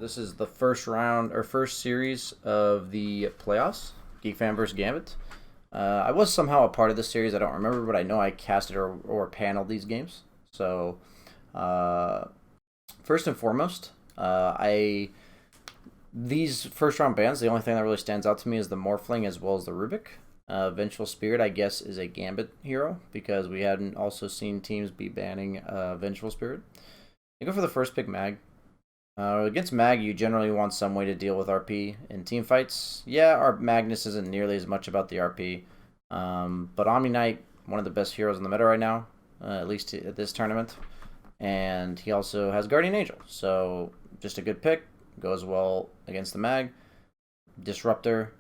This is the first round or first series of the playoffs, Geekfam versus Gambit. I was somehow a part of this series. I don't remember, but I know I casted or paneled these games. So, first and foremost, these first round bans. The only thing that really stands out to me is the Morphling as well as the Rubik. Vengeful Spirit, I guess, is a Gambit hero because we hadn't also seen teams be banning Vengeful Spirit. I go for the first pick, Mag. Against Mag, you generally want some way to deal with RP in team fights. Yeah, our Magnus isn't nearly as much about the RP, but Omni Knight, one of the best heroes in the meta right now, at least at this tournament, and he also has Guardian Angel, so just a good pick. Goes well against the Mag. Disruptor,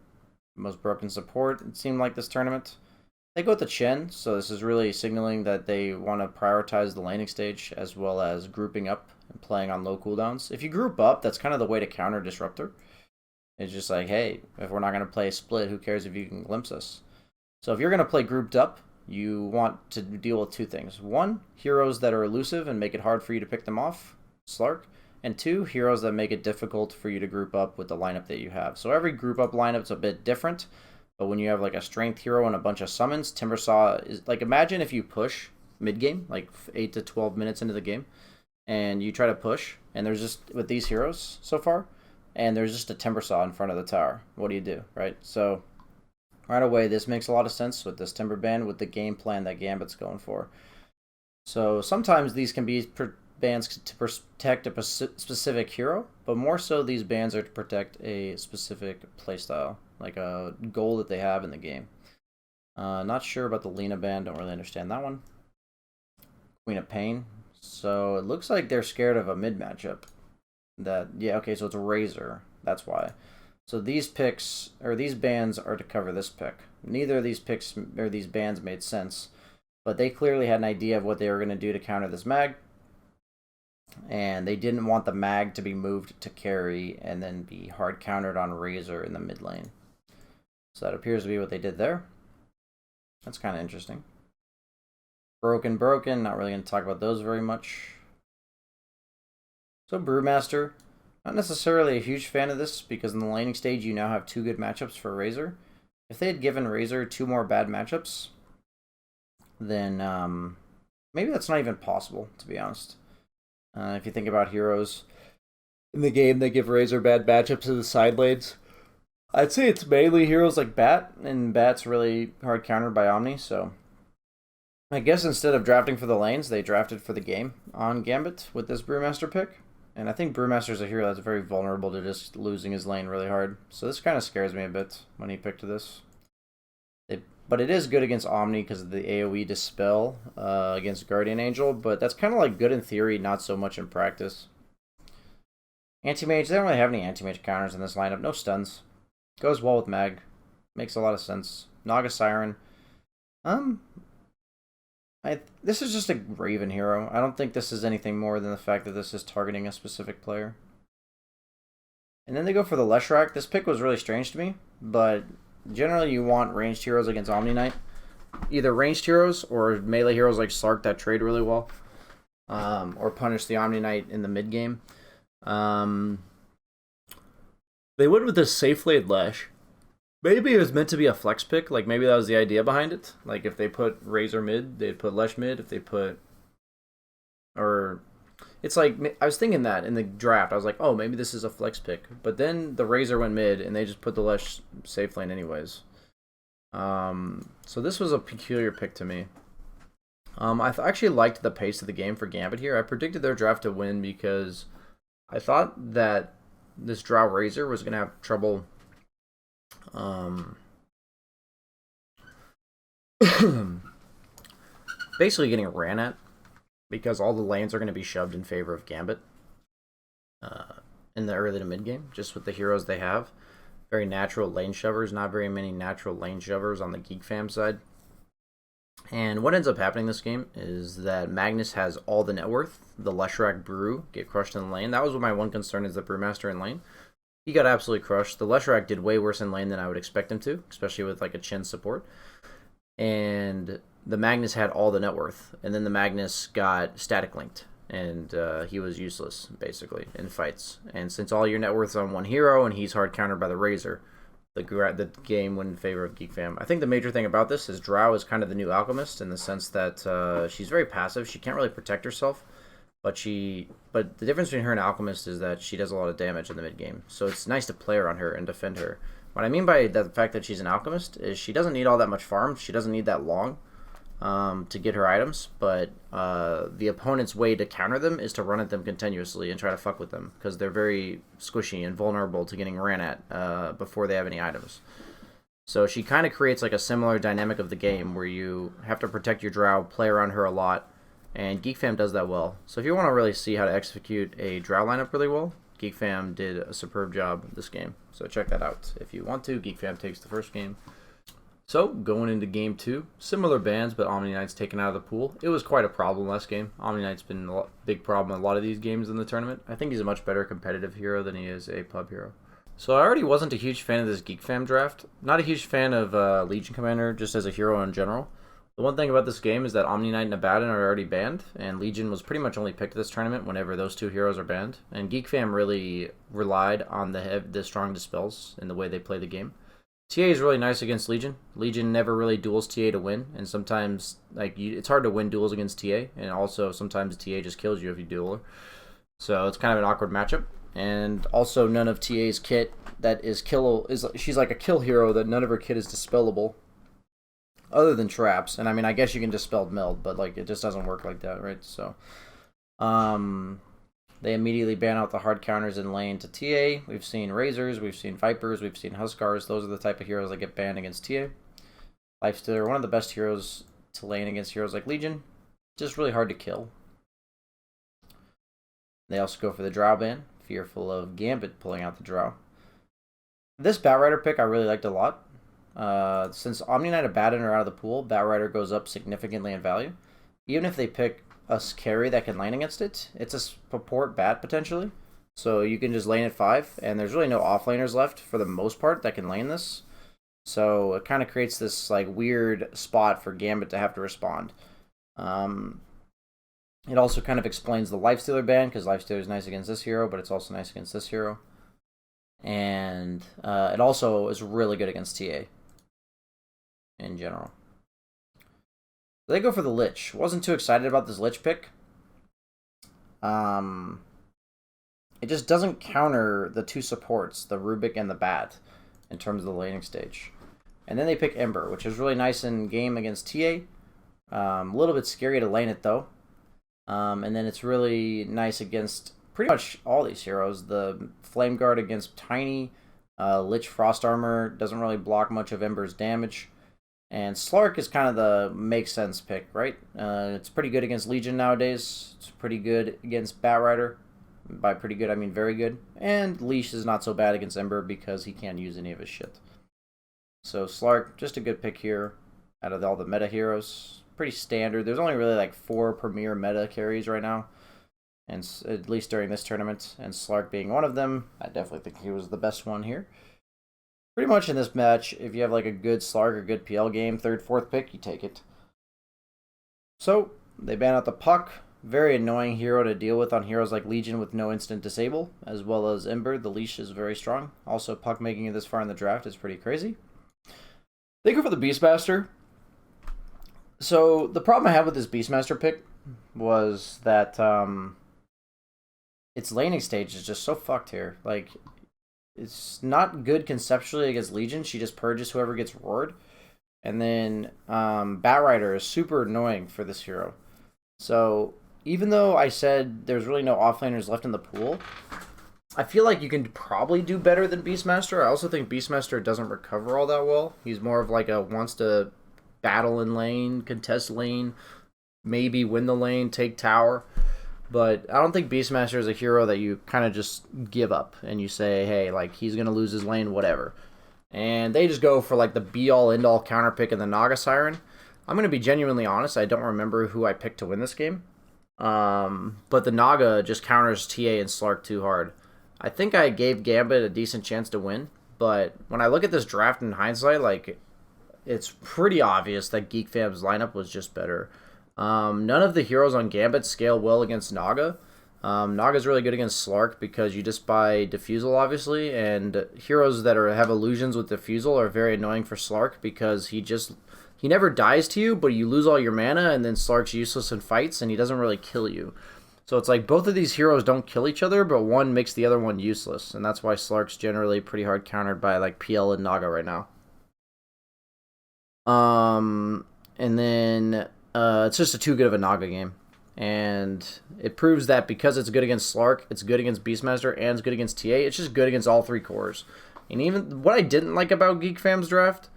most broken support, it seemed like this tournament. They go with the Chen, so this is really signaling that they want to prioritize the laning stage as well as grouping up and playing on low cooldowns. If you group up, that's kind of the way to counter Disruptor. It's just like, hey, if we're not going to play a split, who cares if you can glimpse us? So if you're going to play grouped up, you want to deal with two things. One, heroes that are elusive and make it hard for you to pick them off, Slark. And two, heroes that make it difficult for you to group up with the lineup that you have. So every group up lineup is a bit different. But when you have like a strength hero and a bunch of summons, Timbersaw is like, imagine if you push mid game, like 8 to 12 minutes into the game, and you try to push, and there's just with these heroes so far, and there's just a Timbersaw in front of the tower. What do you do, right? So right away, this makes a lot of sense with this Timber ban with the game plan that Gambit's going for. So sometimes these can be bans to protect a specific hero, but more so these bans are to protect a specific playstyle, like a goal that they have in the game. Not sure about the Lena ban, don't really understand that one. Queen of Pain. So it looks like they're scared of a mid matchup. Yeah, okay, so it's a Razor. That's why. So these picks, or these bans are to cover this pick. Neither of these picks, or these bans made sense, but they clearly had an idea of what they were going to do to counter this Mag. And they didn't want the Mag to be moved to carry and then be hard countered on Razor in the mid lane. So that appears to be what they did there. That's kind of interesting. Broken, not really going to talk about those very much. So Brewmaster, not necessarily a huge fan of this because in the laning stage you now have two good matchups for Razor. If they had given Razor two more bad matchups, then maybe that's not even possible, to be honest. If you think about heroes in the game, they give Razor bad matchups in the side lanes. I'd say it's mainly heroes like Bat, and Bat's really hard countered by Omni, so I guess instead of drafting for the lanes, they drafted for the game on Gambit with this Brewmaster pick. And I think Brewmaster's a hero that's very vulnerable to just losing his lane really hard. So this kind of scares me a bit when he picked this. But it is good against Omni because of the AoE Dispel against Guardian Angel, but that's kind of like good in theory, not so much in practice. Anti-Mage, they don't really have any Anti-Mage counters in this lineup. No stuns. Goes well with Mag. Makes a lot of sense. Naga Siren. This is just a Raven hero. I don't think this is anything more than the fact that this is targeting a specific player. And then they go for the Leshrac. This pick was really strange to me, but generally you want ranged heroes against Omni Knight. Either ranged heroes or melee heroes like Slark that trade really well. Or punish the Omni Knight in the mid game. They went with this Safe Blade Lash. Maybe it was meant to be a flex pick. Like maybe that was the idea behind it. Like if they put Razor mid, they'd put Lesh mid. If they put... Or... It's like, I was thinking that in the draft. I was like, oh, maybe this is a flex pick. But then the Razor went mid, and they just put the Lesh safe lane anyways. So this was a peculiar pick to me. I actually liked the pace of the game for Gambit here. I predicted their draft to win because I thought that this Drow Razor was going to have trouble basically getting ran at, because all the lanes are going to be shoved in favor of Gambit in the early to mid game, just with the heroes they have. Very natural lane shovers, not very many natural lane shovers on the Geekfam side. And what ends up happening this game is that Magnus has all the net worth. The Leshrac Brew get crushed in the lane. That was what my one concern is, the Brewmaster in lane. He got absolutely crushed. The Leshrac did way worse in lane than I would expect him to, especially with like a Chen support. And the Magnus had all the net worth, and then the Magnus got static linked, and he was useless, basically, in fights. And since all your net worth's on one hero, and he's hard countered by the Razor, the game went in favor of Geekfam. I think the major thing about this is Drow is kind of the new Alchemist in the sense that she's very passive. She can't really protect herself, but the difference between her and Alchemist is that she does a lot of damage in the mid game. So it's nice to play around her and defend her. What I mean by the fact that she's an Alchemist is she doesn't need all that much farm. She doesn't need that long to get her items, but the opponent's way to counter them is to run at them continuously and try to fuck with them, because they're very squishy and vulnerable to getting ran at before they have any items. So she kind of creates like a similar dynamic of the game where you have to protect your Drow, play around her a lot, and Geekfam does that well. So if you want to really see how to execute a Drow lineup really well, Geekfam did a superb job this game. So check that out if you want to. Geekfam takes the first game. So, going into Game 2, similar bans, but Omni Knight's taken out of the pool. It was quite a problem last game. Omni Knight's been a big problem in a lot of these games in the tournament. I think he's a much better competitive hero than he is a pub hero. So I already wasn't a huge fan of this Geekfam draft. Not a huge fan of Legion Commander, just as a hero in general. The one thing about this game is that Omni Knight and Abaddon are already banned, and Legion was pretty much only picked this tournament whenever those two heroes are banned. And Geekfam really relied on the strong dispels in the way they play the game. TA is really nice against Legion. Legion never really duels TA to win, and sometimes it's hard to win duels against TA, and also sometimes TA just kills you if you duel her. So it's kind of an awkward matchup. And also none of TA's kit that is she's like a kill hero that none of her kit is dispellable, other than traps. And I mean, I guess you can dispel meld, but like it just doesn't work like that, right? So, they immediately ban out the hard counters in lane to TA. We've seen Razors, we've seen Vipers, we've seen Huskars. Those are the type of heroes that get banned against TA. Lifestealer, one of the best heroes to lane against heroes like Legion. Just really hard to kill. They also go for the Drow ban, fearful of Gambit pulling out the Drow. This Batrider pick I really liked a lot. Since Omni Knight and Abaddon are out of the pool, Batrider goes up significantly in value. Even if they pick a carry that can lane against it, it's a support bat potentially. So you can just lane at 5, and there's really no offlaners left for the most part that can lane this. So it kind of creates this like weird spot for Gambit to have to respond. It also kind of explains the Lifestealer ban, because Lifestealer is nice against this hero, but it's also nice against this hero. And it also is really good against TA in general. They go for the Lich. Wasn't too excited about this Lich pick. It just doesn't counter the two supports, the Rubik and the Bat, in terms of the laning stage. And then they pick Ember, which is really nice in game against TA. A little bit scary to lane it though. And then it's really nice against pretty much all these heroes. The Flame Guard against Tiny. Lich Frost Armor doesn't really block much of Ember's damage. And Slark is kind of the makes sense pick, right? It's pretty good against Legion nowadays. It's pretty good against Batrider. By pretty good, I mean very good. And Leash is not so bad against Ember because he can't use any of his shit. So Slark, just a good pick here out of all the meta heroes. Pretty standard. There's only really like 4 premier meta carries right now, and at least during this tournament, and Slark being one of them. I definitely think he was the best one here. Pretty much in this match, if you have like a good Slark or good PL game, 3rd, 4th pick, you take it. So, they ban out the Puck. Very annoying hero to deal with on heroes like Legion with no instant disable, as well as Ember. The Leash is very strong. Also, Puck making it this far in the draft is pretty crazy. They go for the Beastmaster. So, the problem I had with this Beastmaster pick was that its laning stage is just so fucked here. Like, it's not good conceptually against Legion. She just purges whoever gets roared. And then Batrider is super annoying for this hero. So even though I said there's really no offlaners left in the pool, I feel like you can probably do better than Beastmaster. I also think Beastmaster doesn't recover all that well. He's more of like a wants to battle in lane, contest lane, maybe win the lane, take tower. But I don't think Beastmaster is a hero that you kind of just give up and you say, hey, like, he's going to lose his lane, whatever. And they just go for, like, the be-all, end-all counter pick in the Naga Siren. I'm going to be genuinely honest. I don't remember who I picked to win this game. But the Naga just counters TA and Slark too hard. I think I gave Gambit a decent chance to win. But when I look at this draft in hindsight, like, it's pretty obvious that Geekfam's lineup was just better. None of the heroes on Gambit scale well against Naga. Naga's really good against Slark because you just buy Diffusal, obviously, and heroes that have illusions with Diffusal are very annoying for Slark because he never dies to you, but you lose all your mana, and then Slark's useless in fights, and he doesn't really kill you. So it's like both of these heroes don't kill each other, but one makes the other one useless, and that's why Slark's generally pretty hard countered by like PL and Naga right now. And then it's just too good of a Naga game. And it proves that because it's good against Slark, it's good against Beastmaster, and it's good against TA, it's just good against all 3 cores. And even what I didn't like about Geekfam's draft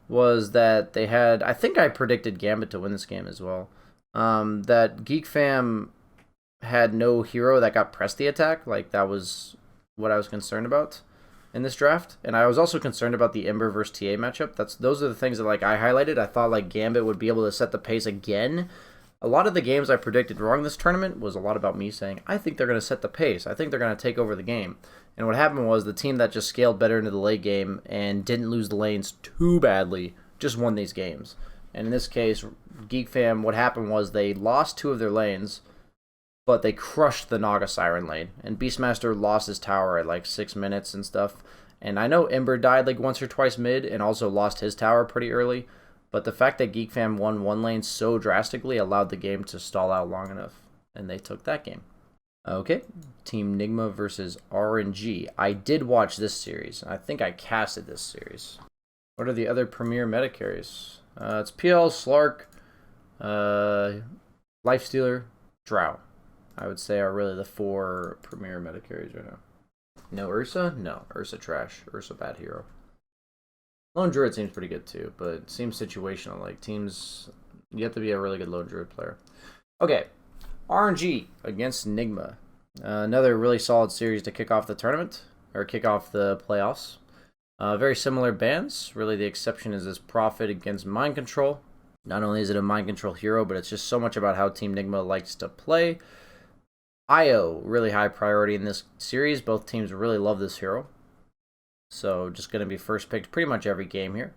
was that they had, I think I predicted Gambit to win this game as well, that Geekfam had no hero that got press the attack. Like, that was what I was concerned about in this draft. And I was also concerned about the Ember versus TA matchup. Those are the things that like I highlighted. I thought like Gambit would be able to set the pace again. A lot of the games I predicted wrong this tournament was a lot about me saying, I think they're going to set the pace. I think they're going to take over the game. And what happened was the team that just scaled better into the late game and didn't lose the lanes too badly just won these games. And in this case, Geekfam, what happened was they lost 2 of their lanes, but they crushed the Naga Siren lane. And Beastmaster lost his tower at like 6 minutes and stuff. And I know Ember died like once or twice mid and also lost his tower pretty early. But the fact that Geekfam won 1 lane so drastically allowed the game to stall out long enough. And they took that game. Okay, Team NIGMA versus RNG. I did watch this series. I think I casted this series. What are the other premier meta carries? It's PL, Slark, Lifestealer, Drow. I would say are really the 4 premier meta carries right now. No Ursa? No, Ursa trash. Ursa bad hero. Lone Druid seems pretty good too, but it seems situational. Like teams, you have to be a really good Lone Druid player. Okay, RNG against NIGMA. Another really solid series to kick off the tournament, or kick off the playoffs. Very similar bans. Really the exception is this Prophet against Mind Control. Not only is it a Mind Control hero, but it's just so much about how Team NIGMA likes to play. IO, really high priority in this series. Both teams really love this hero. So just going to be first picked pretty much every game here.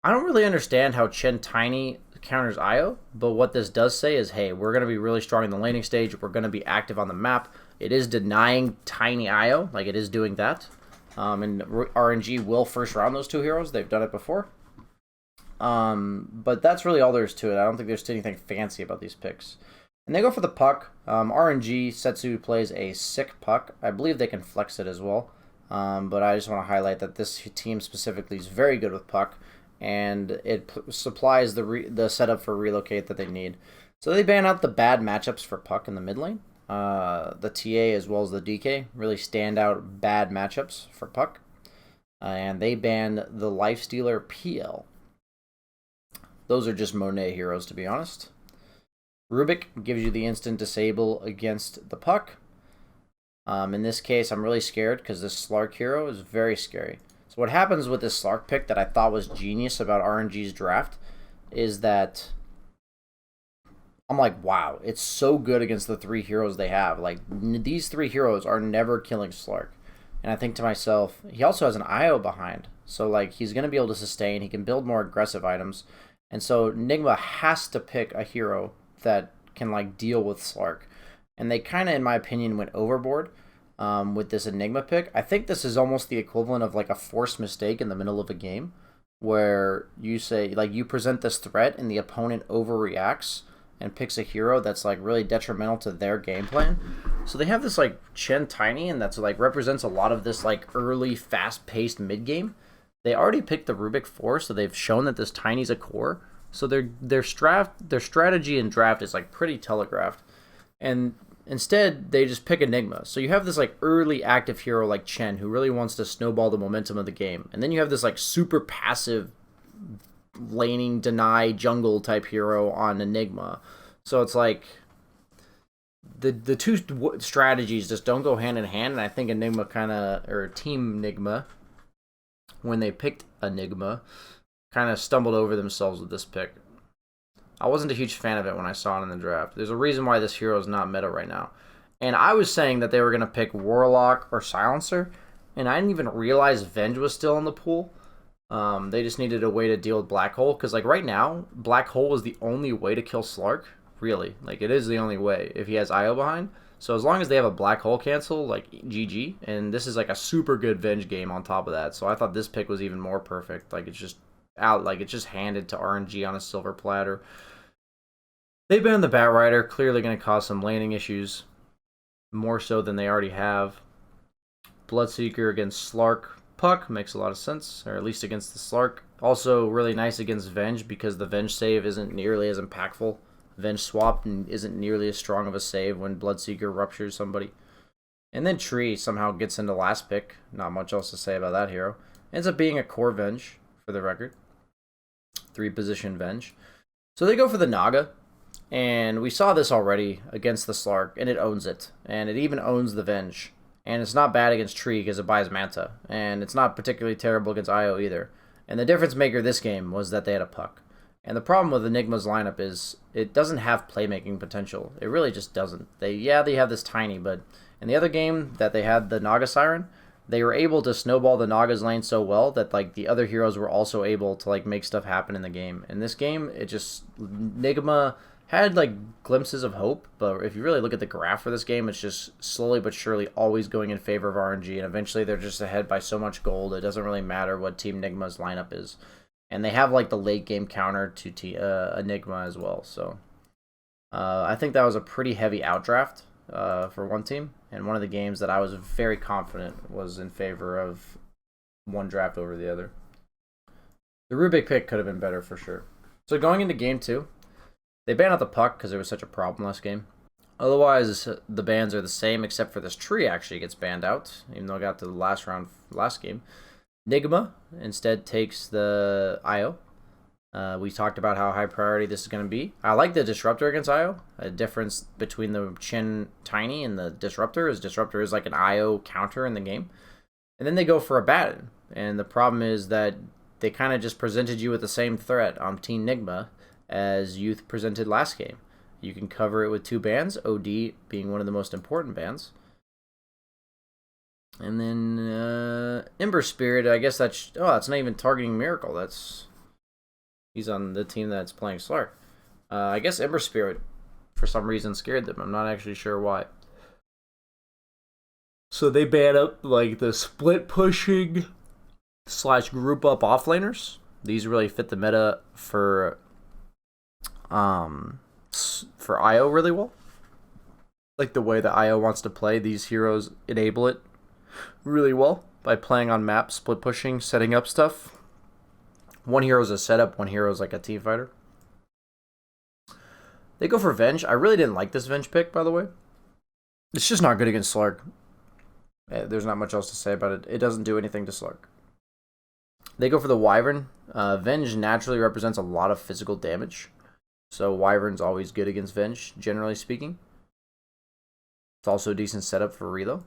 I don't really understand how Chen Tiny counters IO, but what this does say is, hey, we're going to be really strong in the laning stage. We're going to be active on the map. It is denying Tiny IO, like it is doing that. And RNG will first round those 2 heroes. They've done it before. But that's really all there is to it. I don't think there's anything fancy about these picks. And they go for the puck. RNG, Setsu plays a sick puck. I believe they can flex it as well. But I just want to highlight that this team specifically is very good with puck, and it supplies the setup for relocate that they need. So they ban out the bad matchups for puck in the mid lane. The TA as well as the DK really stand out bad matchups for puck. And they ban the Lifestealer PL. Those are just Monet heroes, to be honest. Rubik gives you the instant disable against the puck. In this case, I'm really scared because this Slark hero is very scary. So what happens with this Slark pick that I thought was genius about RNG's draft is that I'm like, wow, it's so good against the 3 heroes they have. Like, these 3 heroes are never killing Slark. And I think to myself, he also has an IO behind. So, like, he's going to be able to sustain. He can build more aggressive items. And so Nygma has to pick a hero that can, like, deal with Slark. And they kind of, in my opinion, went overboard with this Enigma pick. I think this is almost the equivalent of, like, a forced mistake in the middle of a game where you say, like, you present this threat and the opponent overreacts and picks a hero that's, like, really detrimental to their game plan. So they have this, like, Chen Tiny, and that's, like, represents a lot of this, like, early, fast-paced mid-game. They already picked the Rubik 4, so they've shown that this Tiny's a core. So their strategy and draft is, like, pretty telegraphed. And instead, they just pick Enigma. So you have this, like, early active hero like Chen who really wants to snowball the momentum of the game. And then you have this, like, super passive laning, deny, jungle type hero on Enigma. So it's like the two strategies just don't go hand in hand. And I think Enigma or Team Nygma, when they picked Enigma, kind of stumbled over themselves with this pick. I wasn't a huge fan of it when I saw it in the draft. There's a reason why this hero is not meta right now. And I was saying that they were going to pick Warlock or Silencer, and I didn't even realize Venge was still in the pool. They just needed a way to deal with Black Hole, because like right now, Black Hole is the only way to kill Slark. Really, like it is the only way if he has IO behind. So as long as they have a Black Hole cancel, like GG, and this is like a super good Venge game on top of that. So I thought this pick was even more perfect. Like it's just out, like it's just handed to RNG on a silver platter. They banned the Bat Rider, clearly going to cause some laning issues, more so than they already have. Bloodseeker against Slark. Puck makes a lot of sense, or at least against the Slark. Also really nice against Venge because the Venge save isn't nearly as impactful. Venge swap isn't nearly as strong of a save when Bloodseeker ruptures somebody. And then Tree somehow gets into last pick. Not much else to say about that hero. Ends up being a core Venge, for the record. 3-position Venge. So they go for the Naga. And we saw this already against the Slark, and it owns it. And it even owns the Venge. And it's not bad against Tree because it buys Manta. And it's not particularly terrible against IO either. And the difference maker this game was that they had a Puck. And the problem with Enigma's lineup is it doesn't have playmaking potential. It really just doesn't. They have this tiny, but in the other game that they had the Naga Siren, they were able to snowball the Naga's lane so well that like the other heroes were also able to like make stuff happen in the game. In this game, it just Nygma had like glimpses of hope, but if you really look at the graph for this game, it's just slowly but surely always going in favor of RNG, and eventually they're just ahead by so much gold. It doesn't really matter what Team Nygma's lineup is. And they have like the late game counter to Nygma as well. So I think that was a pretty heavy outdraft for one team. And one of the games that I was very confident was in favor of one draft over the other. The Rubik pick could have been better for sure. So going into game 2, they banned out the Puck because it was such a problem last game. Otherwise, the bans are the same except for this Tree actually gets banned out, even though it got to the last round last game. Nygma instead takes the IO. We talked about how high priority this is going to be. I like the Disruptor against IO. A difference between the Chin Tiny and the Disruptor is like an IO counter in the game. And then they go for a Baton. And the problem is that they kind of just presented you with the same threat on Team Nygma as Youth presented last game. You can cover it with 2 bans, OD being one of the most important bans. And then Ember Spirit, I guess that's not even targeting Miracle. He's on the team that's playing Slark. I guess Ember Spirit for some reason scared them. I'm not actually sure why. So they ban up like the split pushing / group up offlaners. These really fit the meta for IO really well. Like the way that IO wants to play, these heroes enable it really well by playing on maps, split pushing, setting up stuff. One hero is a setup, one hero is like a team fighter. They go for Venge. I really didn't like this Venge pick, by the way. It's just not good against Slark. There's not much else to say about it. It doesn't do anything to Slark. They go for the Wyvern. Venge naturally represents a lot of physical damage. So Wyvern's always good against Venge, generally speaking. It's also a decent setup for Relo.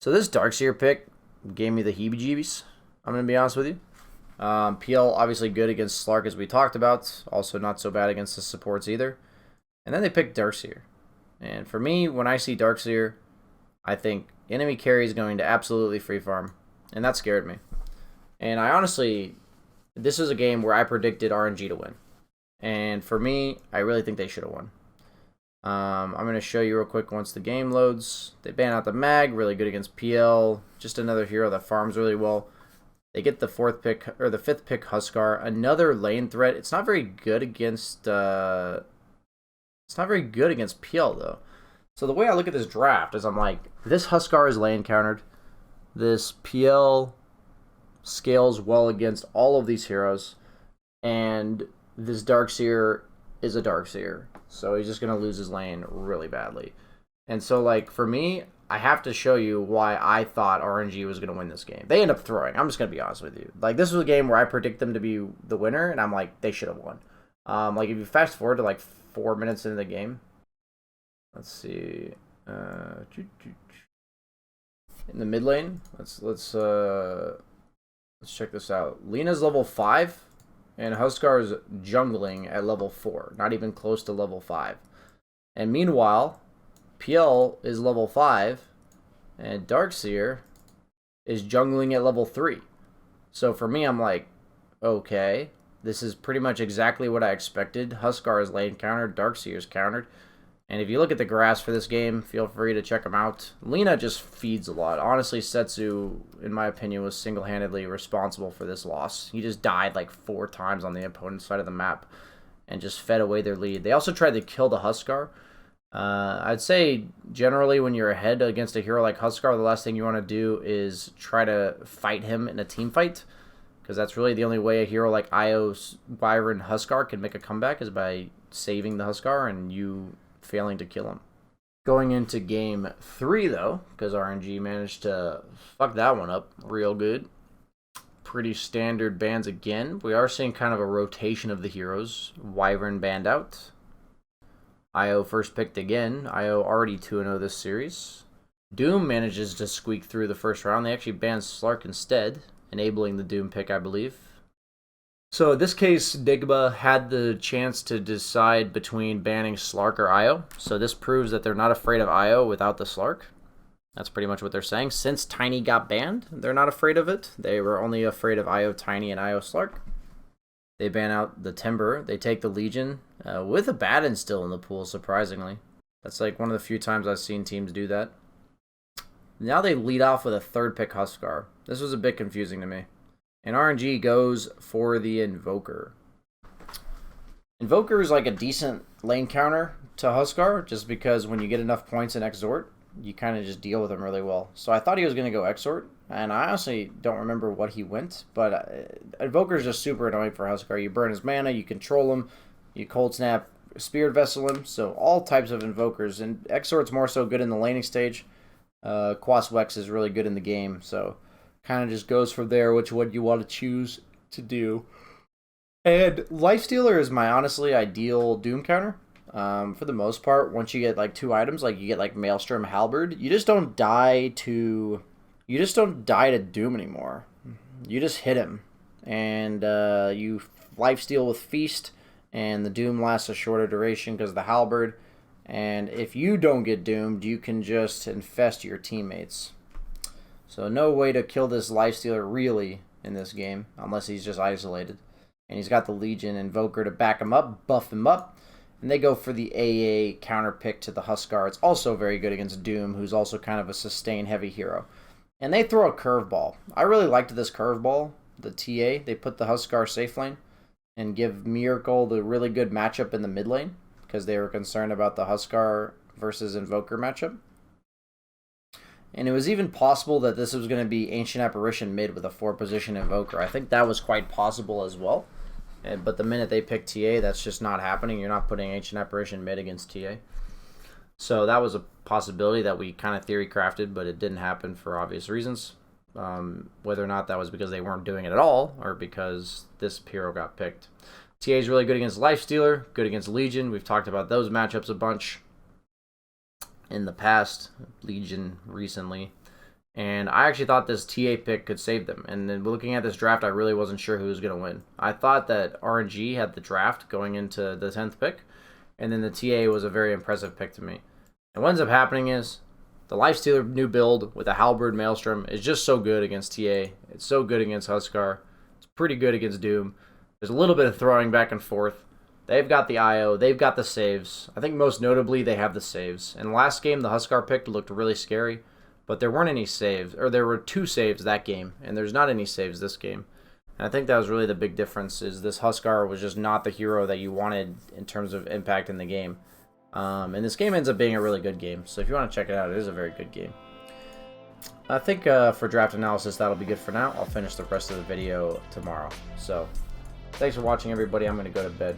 So this Darkseer pick gave me the heebie-jeebies, I'm going to be honest with you. PL obviously good against Slark as we talked about. Also not so bad against the supports either. And then they picked Darkseer. And for me, when I see Darkseer, I think enemy carry is going to absolutely free farm. And that scared me. And I honestly, this is a game where I predicted RNG to win. And for me, I really think they should have won. I'm going to show you real quick once the game loads. They ban out the Mag, really good against PL. Just another hero that farms really well. They get the 4th pick, or the 5th pick Huskar. Another lane threat. It's not very good against PL though. So the way I look at this draft is I'm like, this Huskar is lane countered. This PL scales well against all of these heroes. And this Darkseer is a Darkseer. So he's just going to lose his lane really badly. And so, like, for me, I have to show you why I thought RNG was going to win this game. They end up throwing. I'm just going to be honest with you. Like, this was a game where I predict them to be the winner, and I'm like, they should have won. Like, if you fast forward to, like, 4 minutes into the game. Let's see. In the mid lane, let's check this out. Lena's level 5. And Huskar is jungling at level 4, not even close to level 5. And meanwhile, PL is level 5, and Darkseer is jungling at level 3. So for me, I'm like, okay, this is pretty much exactly what I expected. Huskar is lane countered, Darkseer's countered. And if you look at the graphs for this game, feel free to check them out. Lina just feeds a lot. Honestly, Setsu, in my opinion, was single-handedly responsible for this loss. He just died like 4 times on the opponent's side of the map and just fed away their lead. They also tried to kill the Huskar. I'd say generally when you're ahead against a hero like Huskar, the last thing you want to do is try to fight him in a team fight, because that's really the only way a hero like Io's Byron Huskar can make a comeback, is by saving the Huskar and you failing to kill him. Going into game 3 though, because RNG managed to fuck that one up real good. Pretty standard bans again. We are seeing kind of a rotation of the heroes. Wyvern banned out. Io first picked again. Io already 2-0 this series. Doom manages to squeak through the first round. They actually banned Slark instead, enabling the Doom pick, I believe. So in this case, NIGMA had the chance to decide between banning Slark or Io. So this proves that they're not afraid of Io without the Slark. That's pretty much what they're saying. Since Tiny got banned, they're not afraid of it. They were only afraid of Io Tiny and Io Slark. They ban out the Timber. They take the Legion with a Batten still in the pool, surprisingly. That's like one of the few times I've seen teams do that. Now they lead off with a 3rd pick Huskar. This was a bit confusing to me. And RNG goes for the Invoker. Invoker is like a decent lane counter to Huskar, just because when you get enough points in Exort, you kind of just deal with him really well. So I thought he was going to go Exort, and I honestly don't remember what he went, but Invoker is just super annoying for Huskar. You burn his mana, you control him, you Cold Snap, Spirit Vessel him, so all types of Invokers. And Exort's more so good in the laning stage. Quas Wex is really good in the game, so kind of just goes from there which one you want to choose to do. And Lifestealer is my honestly ideal Doom counter. For the most part, once you get like 2 items, like you get like Maelstrom, Halberd, you just don't die to Doom anymore. You just hit him, and you lifesteal with Feast, and the Doom lasts a shorter duration because of the Halberd. And if you don't get doomed, you can just infest your teammates. So no way to kill this Lifestealer really in this game, unless he's just isolated. And he's got the Legion Invoker to back him up, buff him up. And they go for the AA counter pick to the Huskar. It's also very good against Doom, who's also kind of a sustain heavy hero. And they throw a curveball. I really liked this curveball, the TA. They put the Huskar safe lane and give Miracle the really good matchup in the mid lane, because they were concerned about the Huskar versus Invoker matchup. And it was even possible that this was going to be Ancient Apparition mid with a 4-position Invoker. I think that was quite possible as well. But the minute they pick TA, that's just not happening. You're not putting Ancient Apparition mid against TA. So that was a possibility that we kind of theory crafted, but it didn't happen for obvious reasons. Whether or not that was because they weren't doing it at all, or because this hero got picked. TA is really good against Lifestealer, good against Legion. We've talked about those matchups a bunch in the past, Legion recently. And I actually thought this TA pick could save them. And then looking at this draft, I really wasn't sure who was going to win. I thought that RNG had the draft going into the 10th pick, and then the TA was a very impressive pick to me. And what ends up happening is the Lifestealer new build with a Halberd Maelstrom is just so good against TA. It's so good against Huskar. It's pretty good against Doom. There's a little bit of throwing back and forth. They've got the IO. They've got the saves. I think most notably they have the saves. In the last game, the Huskar pick looked really scary, but there weren't any saves. Or there were 2 saves that game, and there's not any saves this game. And I think that was really the big difference, is this Huskar was just not the hero that you wanted in terms of impact in the game. And this game ends up being a really good game. So if you want to check it out, it is a very good game. I think for draft analysis, that'll be good for now. I'll finish the rest of the video tomorrow. So thanks for watching, everybody. I'm going to go to bed.